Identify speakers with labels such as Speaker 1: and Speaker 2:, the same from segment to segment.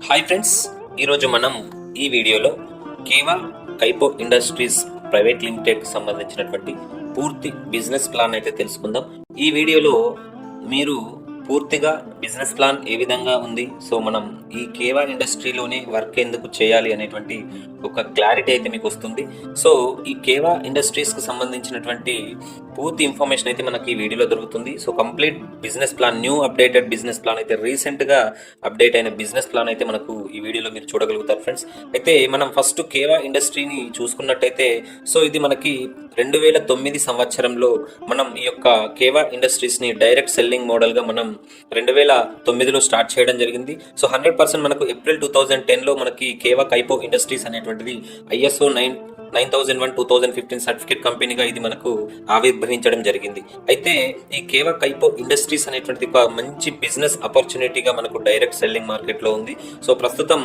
Speaker 1: Hi friends, ఈరోజు మనం ఈ వీడియోలో కేవా కైపో ఇండస్ట్రీస్ ప్రైవేట్ లిమిటెడ్కి సంబంధించినటువంటి పూర్తి బిజినెస్ ప్లాన్ అయితే తెలుసుకుందాం. ఈ వీడియోలో మీరు పూర్తిగా బిజినెస్ ప్లాన్ ఏ విధంగా ఉంది, సో మనం ఈ కేవా ఇండస్ట్రీలోనే వర్క్ ఎందుకు చేయాలి అనేటువంటి ఒక క్లారిటీ అయితే మీకు వస్తుంది. సో ఈ కేవా ఇండస్ట్రీస్కి సంబంధించినటువంటి పూర్తి ఇన్ఫర్మేషన్ అయితే మనకి ఈ వీడియోలో దొరుకుతుంది. So complete business plan, new updated business plan అయితే రీసెంట్గా అప్డేట్ అయిన బిజినెస్ ప్లాన్ అయితే మనకు ఈ వీడియోలో మీరు చూడగలుగుతారు ఫ్రెండ్స్. అయితే మనం ఫస్ట్ కేవా ఇండస్ట్రీని చూసుకున్నట్టయితే, సో ఇది మనకి 2009 సంవత్సరంలో మనం ఈ యొక్క కేవా ఇండస్ట్రీస్ని డైరెక్ట్ సెల్లింగ్ మోడల్గా మనం 2009లో స్టార్ట్ చేయడం జరిగింది. సో 100% మనకు ఏప్రిల్ 2010లో మనకి కేవా కైపో ఇండస్ట్రీస్ అనేటువంటిది ISO 9001 2015 సర్టిఫికేట్ కంపెనీగా ఇది మనకు ఆవిర్భవించడం జరిగింది. అయితే ఈ కేవా కైపో ఇండస్ట్రీస్ అనేటువంటిది ఒక మంచి బిజినెస్ ఆపర్చునిటీగా మనకు డైరెక్ట్ సెల్లింగ్ మార్కెట్లో ఉంది. సో ప్రస్తుతం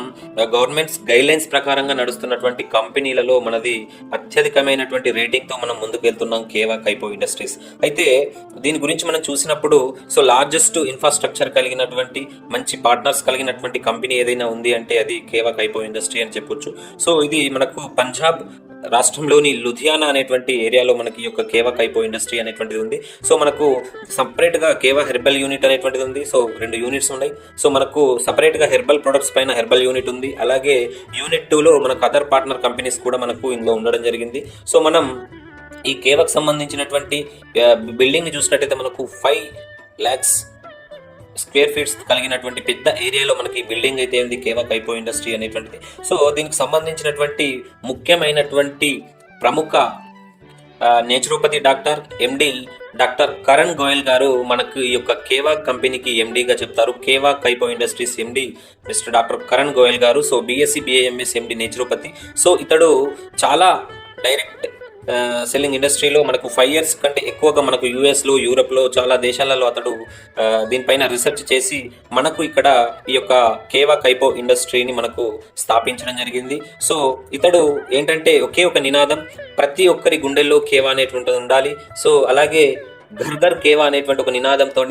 Speaker 1: గవర్నమెంట్స్ గైడ్లైన్స్ ప్రకారంగా నడుస్తున్నటువంటి కంపెనీలలో మనది అత్యధికమైనటువంటి రేటింగ్తో మనం ముందుకు వెళ్తున్నాం కేవా కైపో ఇండస్ట్రీస్. అయితే దీని గురించి మనం చూసినప్పుడు, సో లార్జెస్ట్ ఇన్ఫ్రాస్ట్రక్చర్ కలిగినటువంటి మంచి పార్ట్నర్స్ కలిగినటువంటి కంపెనీ ఏదైనా ఉంది అంటే అది కేవా కైపో ఇండస్ట్రీ అని చెప్పొచ్చు. సో ఇది మనకు పంజాబ్ రాష్ట్రంలోని లుధియానా అనేటువంటి ఏరియాలో మనకి యొక్క కేవా కైపో ఇండస్ట్రీ అనేటువంటిది ఉంది. సో మనకు సపరేట్గా కేవా హెర్బల్ యూనిట్ అనేటువంటిది ఉంది. సో 2 యూనిట్స్ ఉన్నాయి. సో మనకు సపరేట్గా హెర్బల్ ప్రొడక్ట్స్ పైన హెర్బల్ యూనిట్ ఉంది. అలాగే యూనిట్ 2లో మనకు అదర్ పార్ట్నర్ కంపెనీస్ కూడా మనకు ఇందులో ఉండడం జరిగింది. సో మనం ఈ కేవాకు సంబంధించినటువంటి బిల్డింగ్ని చూసినట్టయితే మనకు 5 lakhs స్క్వేర్ ఫీట్స్ కలిగినటువంటి పెద్ద ఏరియాలో మనకి బిల్డింగ్ అయితే ఉంది కేవా కైపో ఇండస్ట్రీ అనేటువంటిది. సో దీనికి సంబంధించినటువంటి ముఖ్యమైనటువంటి ప్రముఖ naturopathy doctor MD doctor Karan Goyal గారు మనకు ఈ యొక్క కేవా కంపెనీకి ఎండీగా చెప్తారు. Keva Kaipo industries MD mister doctor Karan Goyal గారు. So BSc BA MS MD naturopathy. So ఇతడు చాలా డైరెక్ట్ సెల్లింగ్ ఇండస్ట్రీలో మనకు 5 years కంటే ఎక్కువగా మనకు యూఎస్లో, యూరప్లో చాలా దేశాలలో అతడు దీనిపైన రీసెర్చ్ చేసి మనకు ఇక్కడ ఈ యొక్క కేవా కైపో ఇండస్ట్రీని మనకు స్థాపించడం జరిగింది. సో ఇతడు ఏంటంటే ఒకే ఒక నినాదం, ప్రతి ఒక్కరి గుండెల్లో కేవా అనేటువంటిది ఉండాలి. సో అలాగే ఘర్ ఘర్ కేవా అనేటువంటి ఒక నినాదంతో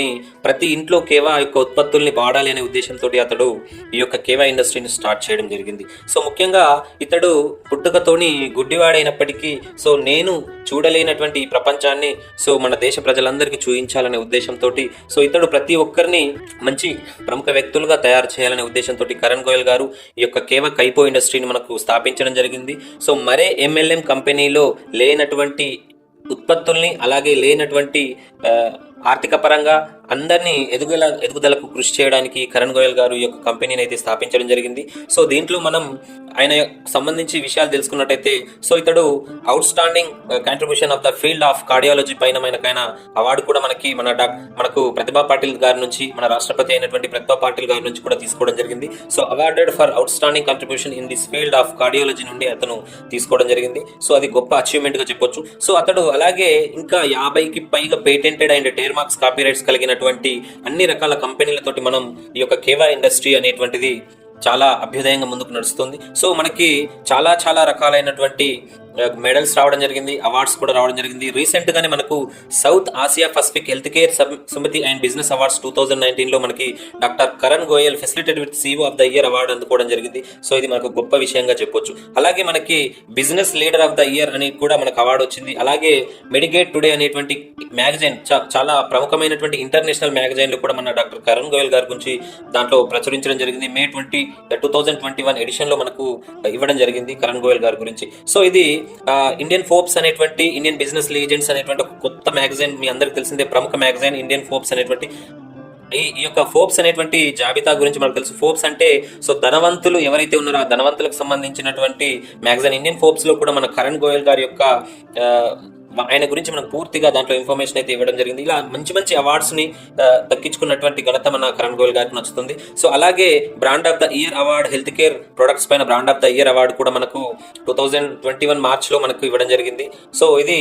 Speaker 1: ప్రతి ఇంట్లో కేవా యొక్క ఉత్పత్తుల్ని వాడాలి అనే ఉద్దేశంతో అతడు ఈ యొక్క కేవా ఇండస్ట్రీని స్టార్ట్ చేయడం జరిగింది. సో ముఖ్యంగా ఇతడు పుట్టుకతోని గుడ్డివాడైనప్పటికీ, సో నేను చూడలేనటువంటి ఈ ప్రపంచాన్ని సో మన దేశ ప్రజలందరికీ చూపించాలనే ఉద్దేశంతో, సో ఇతడు ప్రతి ఒక్కరిని మంచి ప్రముఖ వ్యక్తులుగా తయారు చేయాలనే ఉద్దేశంతో కరణ్ గోయల్ గారు ఈ యొక్క కేవా కైపో ఇండస్ట్రీని మనకు స్థాపించడం జరిగింది. సో మరే MLM కంపెనీలో లేనటువంటి ఉత్పత్తుల్ని, అలాగే లేనటువంటి ఆర్థిక పరంగా అందరినీ ఎదుగుదలకు కృషి చేయడానికి కరణ్ గోయల్ గారు ఈ యొక్క కంపెనీని అయితే స్థాపించడం జరిగింది. సో దీంట్లో మనం ఆయన సంబంధించి విషయాలు తెలుసుకున్నట్టయితే, సో ఇతడు out standing contribution of the field of cardiology పైన మనకైనా అవార్డు కూడా మనకు ప్రతిభా పాటిల్ గారి నుంచి, మన రాష్ట్రపతి అయినటువంటి ప్రతిభా పాటిల్ గారి నుంచి కూడా తీసుకోవడం జరిగింది. So awarded for out standing contribution in this field of cardiology నుండి అతను తీసుకోవడం జరిగింది. సో అది గొప్ప అచీవ్మెంట్ గా చెప్పొచ్చు. సో అతడు అలాగే ఇంకా 50కి పైగా patented and tear marks, copyrights కలిగినటువంటి అన్ని రకాల కంపెనీలతోటి మనం ఈ యొక్క కేవా ఇండస్ట్రీ అనేటువంటిది చాలా అభ్యుదయంగా ముందుకు నడుస్తుంది. సో మనకి చాలా రకాలైనటువంటి మెడల్స్ రావడం జరిగింది, అవార్డ్స్ కూడా రావడం జరిగింది. రీసెంట్ గానే మనకు south Asia Pacific health care సమితి అండ్ బిజినెస్ అవార్డ్స్ 2019లో మనకి doctor Karan Goyal facilitated with CEO of the year award అందుకోవడం జరిగింది. సో ఇది మనకు గొప్ప విషయంగా చెప్పొచ్చు. అలాగే మనకి business leader of the year అని కూడా మనకు అవార్డు వచ్చింది. అలాగే మెడిగేట్ టుడే అనేటువంటి మ్యాగజైన్, చాలా ప్రముఖమైనటువంటి ఇంటర్నేషనల్ మ్యాగజైన్లు కూడా మన డాక్టర్ కరణ్ గోయల్ గారి గురించి దాంట్లో ప్రచురించడం జరిగింది. May 2021 ఎడిషన్ లో మనకు ఇవ్వడం జరిగింది కరణ్ గోయల్ గారి గురించి. సో ఇది ఇండియన్ ఫోర్బ్స్ అనేటువంటి, ఇండియన్ బిజినెస్ లీజెండ్స్ అనేటువంటి ఒక కొత్త మ్యాగజైన్, మీ అందరికి తెలిసిందే ప్రముఖ మ్యాగజైన్ ఇండియన్ ఫోర్బ్స్ అనేటువంటి. ఈ యొక్క ఫోర్బ్స్ అనేటువంటి జాబితా గురించి మనకు తెలుసు. ఫోర్బ్స్ అంటే సో ధనవంతులు ఎవరైతే ఉన్నారో ఆ ధనవంతులకు సంబంధించినటువంటి మ్యాగజైన్. ఇండియన్ ఫోర్బ్స్ లో కూడా మన కరణ్ గోయల్ గారి యొక్క ఆయన గురించి మనకు పూర్తిగా దాంట్లో ఇన్ఫర్మేషన్ అయితే ఇవ్వడం జరిగింది. ఇలా మంచి అవార్డ్స్ ని దక్కించుకున్నటువంటి ఘనత మన కరణ్ గోయల్ గారికి నచ్చుతుంది. సో అలాగే brand of the year award, health care products పైన brand of the year award కూడా మనకు 2021 మార్చ్ లో మనకు ఇవ్వడం జరిగింది. సో ఇది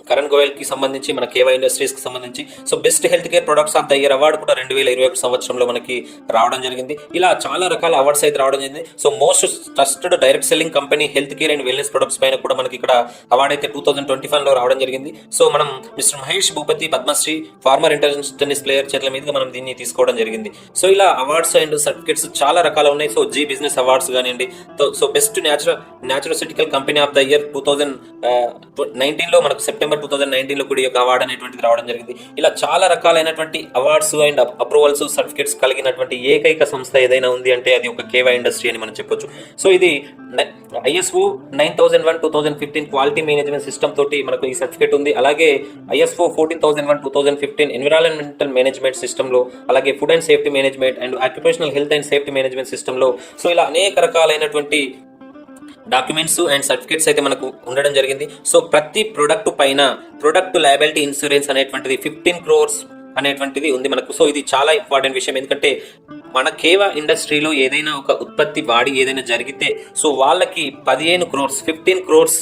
Speaker 1: కరణ్ గోయల్ కి సంబంధించి మన కేవా ఇండస్ట్రీస్ కి సంబంధించి so best health care products of the year award కూడా 2021 సంవత్సరంలో మనకి రావడం జరిగింది. ఇలా చాలా రకాల అవార్డ్స్ అయితే రావడం జరిగింది. So most trusted direct selling company health care and wellness products పైన కూడా మనకి ఇక్కడ అవార్డు అయితే 2021 లో రావడం జరిగింది. సో మనం mister Mahesh Bhupathi Padmashri former international tennis player చేతుల మీదుగా మనం దీన్ని తీసుకోవడం జరిగింది. సో ఇలా అవార్డ్స్ అండ్ సర్టిఫికేట్స్ చాలా రకాలు ఉన్నాయి. సో జీ బిజినెస్ అవార్డ్స్ కానివ్వండి, so best nutraceutical company of the year 2019 లో మనకు సెప్టెంబర్ 2019 లో కూడా ఈ యొక్క అవార్డు అనేటువంటిది రావడం జరిగింది. ఇలా చాలా రకాలైనటువంటి అవార్డ్స్ అండ్ అప్రూవల్స్ సర్టిఫికేట్స్ కలిగినటువంటి ఏకైక సంస్థ ఏదైనా ఉంది అంటే అది ఒక కేవా ఇండస్ట్రీ అని మనం చెప్పొచ్చు. సో ఇది ISO 9001:2015 క్వాలిటీ మేనేజ్మెంట్ సిస్టమ్ తోటి మనకు ఈ సర్టిఫికేట్ ఉంది. అలాగే ISO 14001:2015 ఎన్విరాన్మెంటల్ మేనేజ్మెంట్ సిస్టమ్ లో, అలాగే food and safety management and occupational health and safety management system లో, సో ఇలా అనేక రకాలైనటువంటి డాక్యుమెంట్స్ అండ్ సర్టిఫికేట్స్ అయితే మనకు ఉండడం జరిగింది. సో ప్రతి ప్రొడక్ట్ పైన ప్రొడక్ట్ లయబిలిటీ ఇన్సూరెన్స్ అనేటువంటిది 15 crores అనేటువంటిది ఉంది మనకు. సో ఇది చాలా ఇంపార్టెంట్ విషయం, ఎందుకంటే మన కేవా ఇండస్ట్రీలో ఏదైనా ఒక ఉత్పత్తి వాడి ఏదైనా జరిగితే సో వాళ్ళకి 15 crores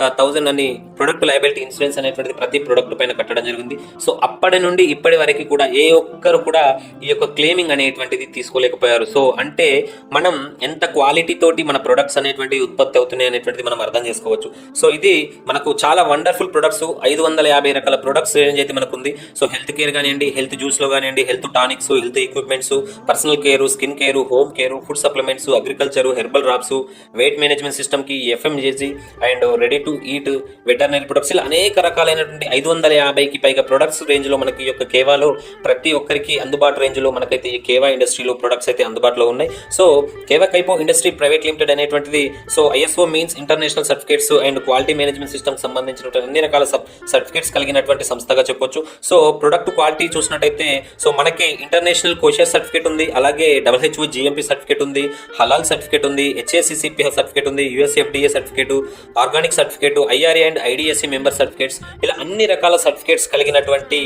Speaker 1: 1000 అని ప్రొడక్ట్ లయబిలిటీ ఇన్సూరెన్స్ అనేటువంటిది ప్రతి ప్రొడక్ట్ పైన కట్టడం జరిగింది. సో అప్పటి నుండి ఇప్పటి వరకు కూడా ఏ ఒక్కరు కూడా ఈ యొక్క క్లెయిమింగ్ అనేటువంటిది తీసుకోలేకపోయారు. సో అంటే మనం ఎంత క్వాలిటీ తోటి మన ప్రొడక్ట్స్ అనేటువంటి ఉత్పత్తి అవుతున్నాయి అనేటువంటిది మనం అర్థం చేసుకోవచ్చు. సో ఇది మనకు చాలా వండర్ఫుల్ ప్రొడక్ట్స్, 550 రకాల ప్రొడక్ట్స్ రేంజ్ అయితే మనకు ఉంది. సో హెల్త్ కేర్ కానివ్వండి, హెల్త్ జ్యూస్ లో కానివ్వండి, health tonics, health equipments, personal care, skin care, home care, food supplements, agriculture, herbal drops, weight management system కి FMGC and ready to eat, veterinary products, ఇలా అనేక రకాలైనటువంటి 550కి పైగా ప్రొడక్ట్స్ రేంజ్ లో మనకి ఈ యొక్క కేవాలో ప్రతి ఒక్కరికి అందుబాటు రేంజ్ లో మనకైతే ఈ కేవా ఇండస్ట్రీలో ప్రొడక్ట్స్ అయితే అందుబాటులో ఉన్నాయి. సో కేవా కైపో ఇండస్ట్రీ ప్రైవేట్ లిమిటెడ్ అనేటువంటిది so ISO means international certificates and quality management system సంబంధించినటువంటి అన్ని రకాల సర్టిఫికేట్స్ కలిగినటువంటి సంస్థగా చెప్పొచ్చు. సో ప్రొడక్ట్ క్వాలిటీ చూసినట్టయితే సో మనకి ఇంటర్నేషనల్ కోషియర్ సర్టిఫికేట్ ఉంది, అలాగే WHO GMP సర్టిఫికేట్ ఉంది, హలాల్ సర్టిఫికేట్ ఉంది, HACCP సర్టిఫికేట్ ఉంది, US FDA certificate, organic certificate, IRA and IDSC member certificates, ఇలా అన్ని రకాల సర్టిఫికేట్స్ కలిగినటువంటి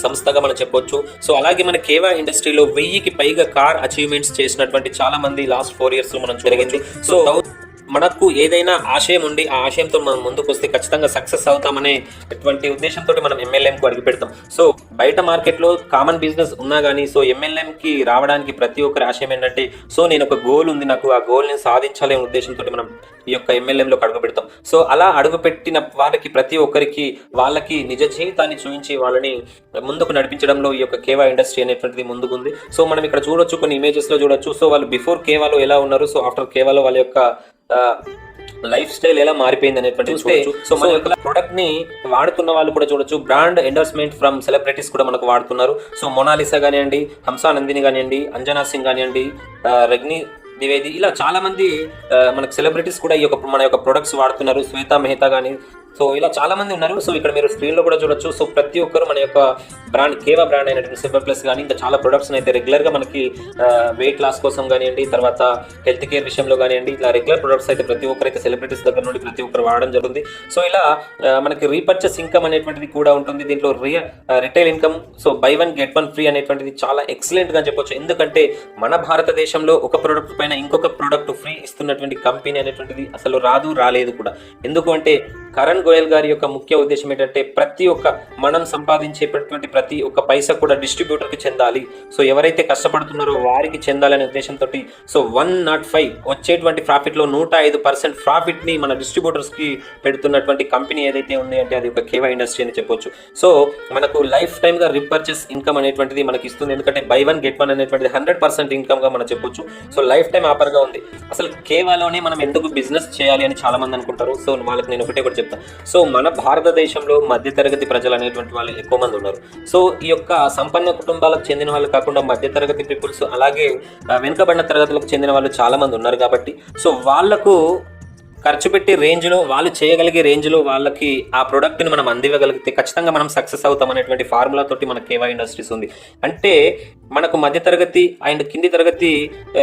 Speaker 1: సంస్థగా మనం చెప్పొచ్చు. సో అలాగే మన కేవా ఇండస్ట్రీలో 1000కి పైగా కార్ అచీవ్మెంట్స్ చేసినటువంటి చాలా మంది లాస్ట్ 4 years లో మనం జరిగింది. సో మనకు ఏదైనా ఆశయం ఉండి ఆ ఆశయంతో మనం ముందుకు వస్తే ఖచ్చితంగా సక్సెస్ అవుతామనే అటువంటి ఉద్దేశంతో మనం MLMకు అడుగు పెడతాం. సో బయట మార్కెట్లో కామన్ బిజినెస్ ఉన్నా కానీ సో MLMకి రావడానికి ప్రతి ఒక్కరి ఆశయం ఏంటంటే సో నేను ఒక గోల్ ఉంది, నాకు ఆ గోల్ని సాధించాలనే ఉద్దేశంతో మనం ఈ యొక్క MLMలోకి అడుగు పెడతాం. సో అలా అడుగుపెట్టిన వారికి ప్రతి ఒక్కరికి వాళ్ళకి నిజ జీవితాన్ని చూపించి వాళ్ళని ముందుకు నడిపించడంలో ఈ యొక్క కేవా ఇండస్ట్రీ అనేటువంటిది ముందుకుంది. సో మనం ఇక్కడ చూడొచ్చు, కొన్ని ఇమేజెస్ లో చూడొచ్చు. సో వాళ్ళు బిఫోర్ కేవాలో ఎలా ఉన్నారు, సో ఆఫ్టర్ కేవాలో వాళ్ళ యొక్క లైఫ్ స్టైల్ ఎలా మారిపోయింది అనేటువంటి చూడొచ్చు. సో మన యొక్క ప్రొడక్ట్ ని వాడుతున్న వాళ్ళు కూడా చూడొచ్చు. బ్రాండ్ ఎండోర్స్మెంట్ ఫ్రమ్ సెలబ్రిటీస్ కూడా మనకు వాడుతున్నారు. సో మొనాలిసా కానివ్వండి, హంసా నందిని కానివ్వండి, అంజనా సింగ్ కానివ్వండి, రగ్ని ద్వివేది, ఇలా చాలా మంది మనకు సెలబ్రిటీస్ కూడా ఈ యొక్క మన యొక్క ప్రొడక్ట్స్ వాడుతున్నారు. శ్వేతా మెహతా కానీ, సో ఇలా చాలా మంది ఉన్నారు. సో ఇక్కడ మీరు స్క్రీన్ లో కూడా చూడొచ్చు. సో ప్రతి ఒక్కరు మన యొక్క బ్రాండ్ కేవా బ్రాండ్ అయినటువంటి సిల్వర్ ప్లస్ కానీ ఇంకా చాలా ప్రొడక్ట్స్ అయితే రెగ్యులర్ గా మనకి వెయిట్ లాస్ కోసం కానివ్వండి, తర్వాత హెల్త్ కేర్ విషయంలో కానివ్వండి, ఇలా రెగ్యులర్ ప్రొడక్ట్స్ అయితే ప్రతి ఒక్కరైతే సెలబ్రిటీస్ దగ్గర నుండి ప్రతి ఒక్కరు వాడడం జరుగుతుంది. సో ఇలా మనకి రీపర్చేస్ ఇన్కమ్ అనేటువంటిది కూడా ఉంటుంది దీంట్లో. Retail income, so by 1 get 1 free అనేటువంటిది చాలా ఎక్సలెంట్ గా చెప్పొచ్చు. ఎందుకంటే మన భారతదేశంలో ఒక ప్రొడక్ట్ పైన ఇంకొక ప్రొడక్ట్ ఫ్రీ ఇస్తున్నటువంటి కంపెనీ అనేటువంటిది అసలు రాలేదు కూడా. ఎందుకు అంటే కరణ్ గోయల్ గారి యొక్క ముఖ్య ఉద్దేశం ఏంటంటే ప్రతి ఒక్క మనం సంపాదించేటటువంటి ప్రతి ఒక్క పైసా కూడా డిస్ట్రిబ్యూటర్ కి చెందాలి. సో ఎవరైతే కష్టపడుతున్నారో వారికి చెందాలనే ఉద్దేశంతో సో 105 వచ్చేటువంటి ప్రాఫిట్ లో 105% ప్రాఫిట్ ని మన డిస్ట్రిబ్యూటర్స్ కి పెడుతున్నటువంటి కంపెనీ ఏదైతే ఉంది అంటే అది ఒక కేవా ఇండస్ట్రీ అని చెప్పొచ్చు. సో మనకు లైఫ్ టైమ్ గా రీపర్చేస్ ఇన్కమ్ అనేటువంటిది మనకి ఇస్తుంది. ఎందుకంటే బై 1 get 1 అనేటువంటిది 100% ఇన్కమ్ గా మనం చెప్పొచ్చు. సో లైఫ్ టైం ఆఫర్ గా ఉంది. అసలు కేవాలోనే మనం ఎందుకు బిజినెస్ చేయాలి అని చాలా మంది అనుకుంటారు. సో వాళ్ళకి నేను ఒకటే చెప్తాను. సో మన భారతదేశంలో మధ్యతరగతి ప్రజలు అనేటువంటి వాళ్ళు ఎక్కువ మంది ఉన్నారు. సో ఈ యొక్క సంపన్న కుటుంబాలకు చెందిన వాళ్ళు కాకుండా మధ్యతరగతి పీపుల్స్, అలాగే వెనుకబడిన తరగతులకు చెందిన వాళ్ళు చాలా మంది ఉన్నారు కాబట్టి సో వాళ్లకు ఖర్చు పెట్టే రేంజ్లో వాళ్ళు చేయగలిగే రేంజ్లో వాళ్ళకి ఆ ప్రోడక్ట్ని మనం అందివ్వగలిగితే ఖచ్చితంగా మనం సక్సెస్ అవుతాం అనేటువంటి ఫార్ములా తోటి మన కేవా ఇండస్ట్రీస్ ఉంది. అంటే మనకు మధ్యతరగతి అండ్ కింది తరగతి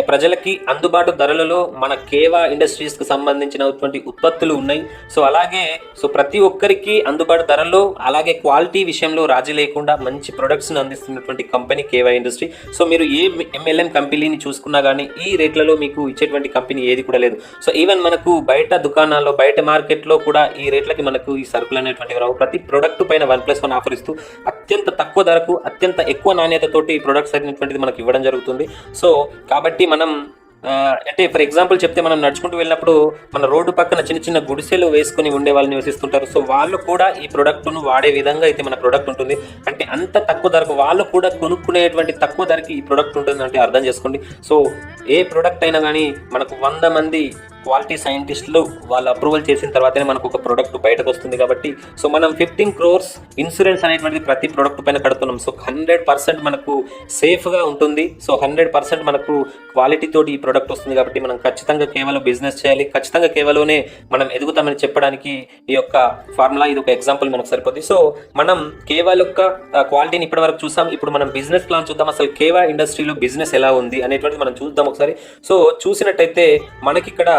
Speaker 1: ప్రజలకి అందుబాటు ధరలలో మన కేవా ఇండస్ట్రీస్కి సంబంధించినటువంటి ఉత్పత్తులు ఉన్నాయి. సో అలాగే ప్రతి ఒక్కరికి అందుబాటు ధరల్లో అలాగే క్వాలిటీ విషయంలో రాజీ లేకుండా మంచి ప్రొడక్ట్స్ని అందిస్తున్నటువంటి కంపెనీ కేవా ఇండస్ట్రీ. సో మీరు ఏ MLM కంపెనీని చూసుకున్నా కానీ ఈ రేట్లలో మీకు ఇచ్చేటువంటి కంపెనీ ఏది కూడా లేదు. సో ఈవెన్ మనకు బయట బయట దుకాణాల్లో బయట మార్కెట్లో కూడా ఈ రేట్లకి మనకు ఈ సరుకులు అనేటువంటివి రావు. ప్రతి ప్రొడక్ట్ పైన 1+1 ఆఫర్ ఇస్తూ అత్యంత తక్కువ ధరకు అత్యంత ఎక్కువ నాణ్యతతోటి ఈ ప్రొడక్ట్స్ అనేటువంటిది మనకి ఇవ్వడం జరుగుతుంది. సో కాబట్టి మనం అంటే ఫర్ ఎగ్జాంపుల్ చెప్తే మనం నడుచుకుంటూ వెళ్ళినప్పుడు మన రోడ్డు పక్కన చిన్న చిన్న గుడిసెలు వేసుకుని ఉండే వాళ్ళు నివసిస్తుంటారు. సో వాళ్ళు కూడా ఈ ప్రొడక్ట్ను వాడే విధంగా అయితే మన ప్రొడక్ట్ ఉంటుంది. అంటే అంత తక్కువ ధరకు వాళ్ళు కూడా కొనుక్కునేటువంటి తక్కువ ధరకి ఈ ప్రొడక్ట్ ఉంటుంది అంటే అర్థం చేసుకోండి. సో ఏ ప్రొడక్ట్ అయినా కానీ మనకు 100 మంది క్వాలిటీ సైంటిస్టులు వాళ్ళు అప్రూవల్ చేసిన తర్వాతనే మనకు ఒక ప్రోడక్ట్ బయటకు వస్తుంది. కాబట్టి సో మనం 15 crores ఇన్సూరెన్స్ అనేటువంటిది ప్రతి ప్రోడక్ట్ పైన కడుతున్నాం. సో 100% మనకు సేఫ్గా ఉంటుంది. సో 100% మనకు క్వాలిటీ తోటి ఈ ప్రోడక్ట్ వస్తుంది. కాబట్టి మనం ఖచ్చితంగా కేవలం బిజినెస్ చేయాలి, ఖచ్చితంగా కేవలమే మనం ఎదుగుతామని చెప్పడానికి ఈ యొక్క ఫార్ములా ఇది ఒక ఎగ్జాంపుల్ మనకు సరిపోతుంది. సో మనం కేవలం యొక్క క్వాలిటీని ఇప్పటి వరకు చూసాం. ఇప్పుడు మనం బిజినెస్ ప్లాన్ చూద్దాం. అసలు కేవా ఇండస్ట్రీలో బిజినెస్ ఎలా ఉంది అనేటువంటిది మనం చూద్దాం ఒకసారి. సో చూసినట్టయితే మనకి ఇక్కడ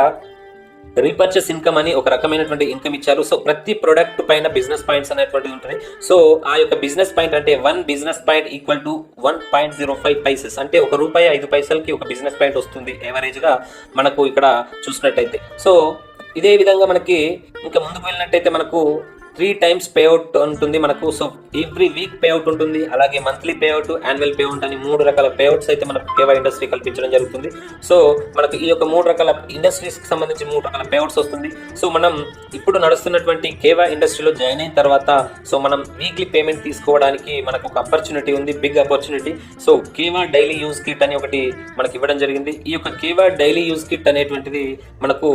Speaker 1: రీపర్చేస్ ఇన్కమ్ అని ఒక రకమైనటువంటి ఇన్కమ్ ఇచ్చారు. సో ప్రతి ప్రొడక్ట్ పైన బిజినెస్ పాయింట్స్ అనేటువంటివి ఉంటాయి. సో ఆ యొక్క బిజినెస్ పాయింట్ అంటే 1 business point equal to 1.05 Pisces అంటే ₹1.05 ఒక బిజినెస్ పాయింట్ వస్తుంది యావరేజ్ గా మనకు ఇక్కడ చూసినట్టయితే. సో ఇదే విధంగా మనకి ఇంకా ముందుకు వెళ్ళినట్టయితే మనకు 3 times పేఅవుట్ ఉంటుంది మనకు. సో ఎవ్రీ వీక్ పేఅవుట్ ఉంటుంది, అలాగే మంత్లీ పేఅవుట్, యాన్యువల్ పేఅవుట్ అని 3 రకాల పేఅవుట్స్ అయితే మనకు కేవా ఇండస్ట్రీ కల్పించడం జరుగుతుంది. సో మనకు ఈ యొక్క 3 రకాల ఇండస్ట్రీస్కి సంబంధించి 3 రకాల పేఅవుట్స్ వస్తుంది. సో మనం ఇప్పుడు నడుస్తున్నటువంటి కేవా ఇండస్ట్రీలో జాయిన్ అయిన తర్వాత సో మనం వీక్లీ పేమెంట్ తీసుకోవడానికి మనకు ఒక ఆపర్చునిటీ ఉంది, big opportunity. So Keva daily use kit అని ఒకటి మనకి ఇవ్వడం జరిగింది. ఈ యొక్క కేవా డైలీ యూజ్ కిట్ అనేటువంటిది మనకు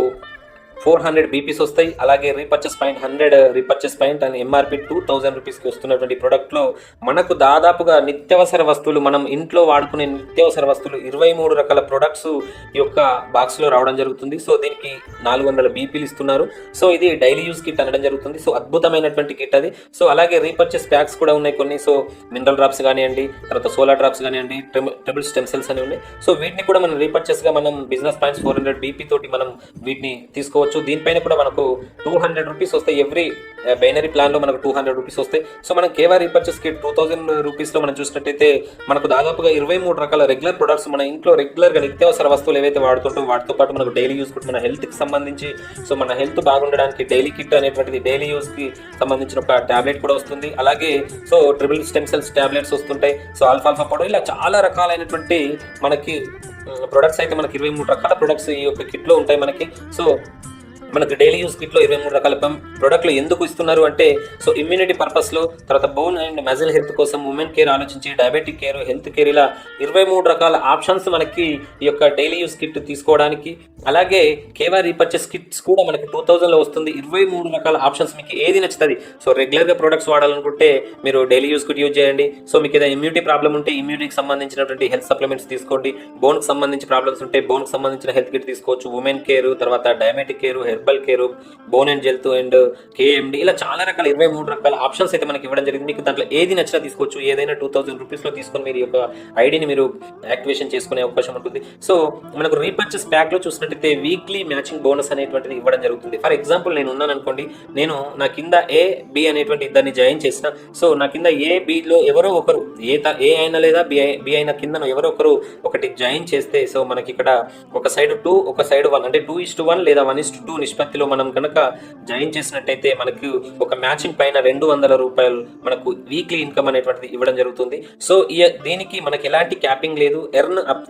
Speaker 1: 400 BPs వస్తాయి. అలాగే రీపర్చేస్ పాయింట్ 100 రీపర్చేస్ పాయింట్ అని ఎంఆర్పి 2000 రూపీస్కి వస్తున్నటువంటి ప్రోడక్ట్లో మనకు దాదాపుగా నిత్యావసర వస్తువులు మనం ఇంట్లో వాడుకునే నిత్యావసర వస్తువులు 23 రకాల ప్రొడక్ట్స్ ఈ యొక్క బాక్స్లో రావడం జరుగుతుంది. సో దీనికి 400 BPలు ఇస్తున్నారు. సో ఇది డైలీ యూజ్ కిట్ అనడం జరుగుతుంది. సో అద్భుతమైనటువంటి కిట్ అది. సో అలాగే రీపర్చేస్ ప్యాక్స్ కూడా ఉన్నాయి కొన్ని. సో మినరల్ డ్రాప్స్ కానివ్వండి, తర్వాత సోలార్ డ్రాప్స్ కానివ్వండి, ట్రిపుల్ స్టెమ్ సెల్స్ అని ఉన్నాయి. సో వీటిని కూడా మనం రీపర్చేస్గా మనం బిజినెస్ పాయింట్స్ 400 BP తోటి మనం వీటిని తీసుకోవచ్చు. దీనిపైన కూడా మనకు 200 రూపీస్ వస్తాయి. ఎవ్రీ బైనరీ ప్లాన్ లో మనకు 200 రూపీస్ వస్తాయి. సో మనం కేవా రీపర్చేస్ కిట్ 2000 రూపీస్ లో మనం చూసినట్టయితే మనకు దాదాపుగా 23 రకాల రెగ్యులర్ ప్రొడక్ట్స్ మన ఇంట్లో రెగ్యులర్ గా నిత్యావసర వస్తువులు ఏవైతే వాడుతుంటాం వాటితో పాటు మనకు డైలీ యూజ్ కూడా మన హెల్త్ కి సంబంధించి సో మన హెల్త్ బాగుండడానికి డైలీ కిట్ అనేటువంటిది డైలీ యూజ్ కి సంబంధించిన ఒక టాబ్లెట్ కూడా వస్తుంది. అలాగే so triple stem cells tablets వస్తుంటాయి. సో ఆల్ఫాల్ఫా పౌడర్ ఇలా చాలా రకాలైనటువంటి మనకి ప్రొడక్ట్స్ అయితే మనకి 23 రకాల ప్రొడక్ట్స్ ఈ యొక్క కిట్ లో ఉంటాయి మనకి. సో మనకు డైలీ యూజ్ కిట్లో 23 రకాల ప్రొడక్ట్లు ఎందుకు ఇస్తున్నారు అంటే సో ఇమ్యూనిటీ పర్పస్లో, తర్వాత బోన్ అండ్ మజిల్ హెల్త్ కోసం, ఉమెన్ కేర్ ఆలోచించి, డయాబెటిక్ కేర్, హెల్త్ కేర్ ఇలా 23 రకాల ఆప్షన్స్ మనకి ఈ యొక్క డైలీ యూజ్ కిట్ తీసుకోవడానికి. అలాగే కేవా రీపర్చేస్ కిట్స్ కూడా మనకి 2000లో వస్తుంది. 23 రకాల ఆప్షన్స్ మీకు ఏది నచ్చుతుంది. సో రెగ్యులర్గా ప్రొడక్ట్స్ వాడాలనుకుంటే మీరు డైలీ యూజ్ కిట్ యూజ్ చేయండి. సో మీకు ఏదైనా ఇమ్యూనిటీ ప్రాబ్లం ఉంటే ఇమ్యూనిటీకి సంబంధించినటువంటి హెల్త్ సప్లిమెంట్స్ తీసుకోండి. బోన్కి సంబంధించి ప్రాబ్లమ్స్ ఉంటే బోన్కి సంబంధించిన హెల్త్ కిట్ తీసుకోవచ్చు. ఉమెన్ కేర్, తర్వాత diabetic care, herbal care, bone and health and KMD ఇలా చాలా రకాల 23 రకాల ఆప్షన్స్ అయితే మనకి ఇవ్వడం జరిగింది. మీకు దాంట్లో ఏది నచ్చినా తీసుకోవచ్చు. ఏదైనా 2000 రూపీస్లో తీసుకొని మీరు యొక్క ఐడిని మీరు యాక్టివేషన్ చేసుకునే అవకాశం ఉంటుంది. సో మనకు రీపర్చేస్ ప్యాక్ లో చూసినట్టయితే వీక్లీ మ్యాచింగ్ బోనస్ అనేటువంటిది ఇవ్వడం జరుగుతుంది. ఫర్ ఎగ్జాంపుల్ నేను ఉన్నాను అనుకోండి, నేను నా కింద ఏ బి అనేటువంటి ఇద్దరిని జాయిన్ చేసిన. సో నా కింద ఏ బిలో ఎవరో ఒకరు ఏ అయినా లేదా బి అయిన కింద ఎవరో ఒకరు ఒకటి జాయిన్ చేస్తే సో మనకి ఇక్కడ ఒక సైడ్ 2 ఒక సైడ్ 1 అంటే 2:1 లేదా 1:2 నిష్పత్తిలో మనం కనుక జాయిన్ చేసినట్టయితే మనకు ఒక మ్యాచింగ్ పైన ₹200 మనకు వీక్లీ ఇన్కమ్ అనేటువంటిది ఇవ్వడం జరుగుతుంది. సో దీనికి మనకి ఎలాంటి క్యాపింగ్ లేదు. ఎర్న్ అప్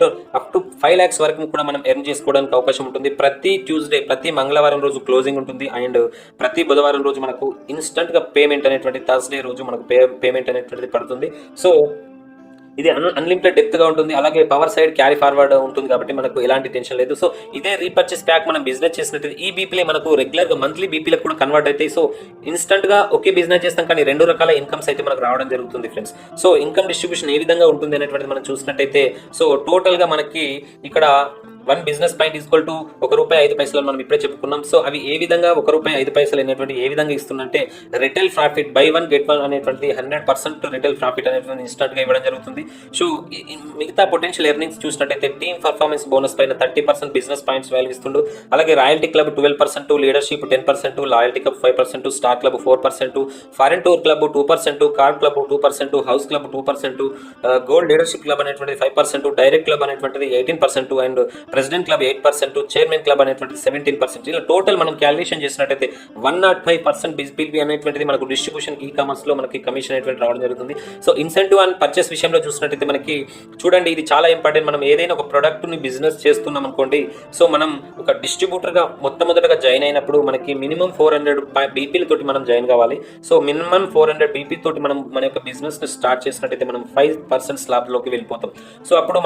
Speaker 1: టు 5 lakhs వరకు కూడా మనం ఎర్న్ చేసుకోవడానికి అవకాశం ఉంటుంది. ప్రతి ట్యూస్డే, ప్రతి మంగళవారం రోజు క్లోజింగ్ ఉంటుంది. అండ్ ప్రతి బుధవారం రోజు మనకు ఇన్స్టంట్ గా పేమెంట్ అనేటువంటి థర్స్డే రోజు మనకు పేమెంట్ అనేటువంటిది పడుతుంది. సో ఇది అన్లిమిటెడ్ డెప్త్ గా ఉంటుంది. అలాగే పవర్ సైడ్ క్యారీ ఫార్వర్డ్ ఉంటుంది కాబట్టి మనకు ఎలాంటి టెన్షన్ లేదు. సో ఇదే రీపర్చేస్ ప్యాక్ మనం బిజినెస్ చేసినట్టు ఈ బీపీలే మనకు రెగ్యులర్ గా మంత్లీ బీపీలకు కూడా కన్వర్ట్ అవుతాయి. సో ఇన్స్టంట్ గా ఒకే బిజినెస్ చేస్తాం కానీ 2 రకాల ఇన్కమ్స్ అయితే మనకు రావడం జరుగుతుంది ఫ్రెండ్స్. సో ఇన్కమ్ డిస్ట్రిబ్యూషన్ ఏ విధంగా ఉంటుంది అనేటువంటిది మనం చూసినట్టయితే సో టోటల్ గా మనకి ఇక్కడ 1 బిజినెస్ పాయింట్ ఈక్వల్ టు ₹1.05 మనం ఇప్పుడే చెప్పుకున్నాం. సో అవి ఏ విధంగా ₹1.05 అనేటువంటి ఏ విధంగా ఇస్తుందంటే రిటైల్ ప్రాఫిట్ బై 1 గెట్ 1 అనేటువంటి 100% రిటైల్ ప్రాఫిట్ అనేటువంటి ఇన్స్టంట్ గా ఇవ్వడం జరుగుతుంది. సో మిగతా పొటెన్షియల్ ఎర్నింగ్స్ చూసినట్టయితే టీమ్ పర్ఫార్మెన్స్ బోనస్ పైన 30% బిజినెస్ పాయింట్స్ వాల్యూ ఇస్తుండు. అలాగే royalty club 12%, leadership 10%, loyalty club 5%, star club 4%, foreign tour club 2%, car club 2%, house club 2%, gold leadership club అనేటువంటి 5%, డైరెక్ట్ క్లబ్ అనేటువంటిది 18% and president club 8%, chairman club అనేటువంటి 17%. ఇలా total మనం calculation చేసినట్టయితే 105% BPP అనేటువంటిది మనకు డిస్ట్రిబ్యూషన్ ఈ కామర్స్ లో మనకి కమిషన్ అనేటువంటి రావడం జరుగుతుంది. సో ఇన్సెంటివ్ అండ్ పర్చేస్ విషయంలో చూసినట్టయితే మనకి చూడండి, ఇది చాలా ఇంపార్టెంట్. మనం ఏదైనా ఒక ప్రొడక్ట్ ని బిజినెస్ చేస్తున్నాం అనుకోండి, సో మనం ఒక డిస్ట్రిబ్యూటర్ గా మొట్టమొదటిగా జాయిన్ అయినప్పుడు మనకి మినిమం 400 బీపీల తోటి మనం జాయిన్ కావాలి. సో మినిమం 400 బీపీ తోటి మనం మన యొక్క బిజినెస్ ని స్టార్ట్ చేసినట్టయితే మనం 5% స్లాబ్ లోకి వెళ్ళిపోతాం. సో అప్పుడు